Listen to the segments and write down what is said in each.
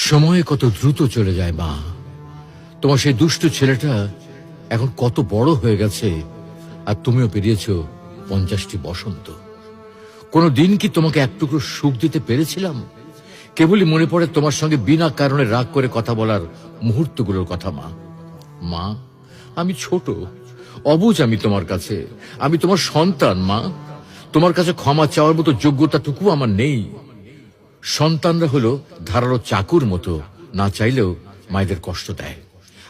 সময় কত দ্রুত চলে যায় মা। তোমার সেই দুষ্ট ছেলেটা এখন কত বড় হয়ে গেছে, আর তুমিও পেরিয়েছো 50টি বসন্ত। কোনো দিন কি তোমাকে এক টুকরো সুখ দিতে পেরেছিলাম? কেবলই মনে পড়ে তোমার সঙ্গে বিনা কারণে রাগ করে কথা বলার মুহূর্তগুলোর কথা মা। মা, আমি ছোট, অবুঝ আমি তোমার কাছে। আমি তোমার সন্তান মা। তোমার কাছে ক্ষমা চাওয়ার মতো যোগ্যতাটুকু আমার নেই। সন্তানরা হলো ধারালো চাকুর মতো, না চাইলেও মায়েদের কষ্ট দেয়,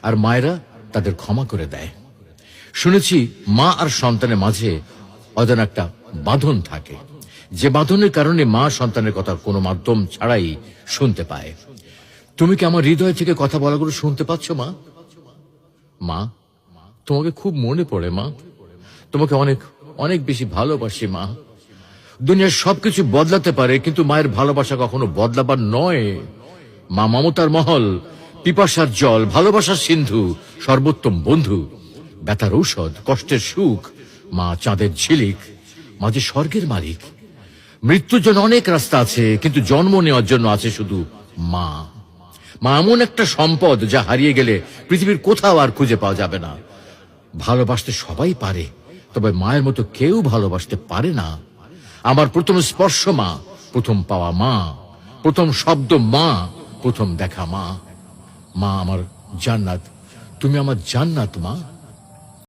আর মায়েরা তাদের ক্ষমা করে দেয়। শুনেছি মা আর সন্তানের মাঝে অজানা একটা বাঁধন থাকে, যে বাঁধনের কারণে মা সন্তানের কথা কোনো মাধ্যম ছাড়াই শুনতে পায়। তুমি কি আমার হৃদয় থেকে কথা বলাগুলো শুনতে পাচ্ছ মা? মা, তোমাকে খুব মনে পড়ে মা। তোমাকে অনেক অনেক বেশি ভালোবাসি মা। দুনিয়ার সবকিছু বদলাতে পারে, কিন্তু মায়ের ভালোবাসা কখনো বদলাবার নয়। মা মমতার মহল, পিপাসার জল, ভালোবাসার সিন্ধু, সর্বোত্তম বন্ধু, ব্যথার ঔষধ, কষ্টের সুখ। মা চাঁদের ঝিলিক, মা যে স্বর্গের মালিক। মৃত্যুর জন্য অনেক রাস্তা আছে, কিন্তু জন্ম নেওয়ার জন্য আছে শুধু মা। মা এমন একটা সম্পদ, যা হারিয়ে গেলে পৃথিবীর কোথাও আর খুঁজে পাওয়া যাবে না। ভালোবাসতে সবাই পারে, তবে মায়ের মতো কেউ ভালোবাসতে পারে না। আমার প্রথম স্পর্শ মা, প্রথম পাওয়া মা, প্রথম শব্দ মা, প্রথম দেখা মা। মা আমার জান্নাত, তুমি আমার জান্নাত মা।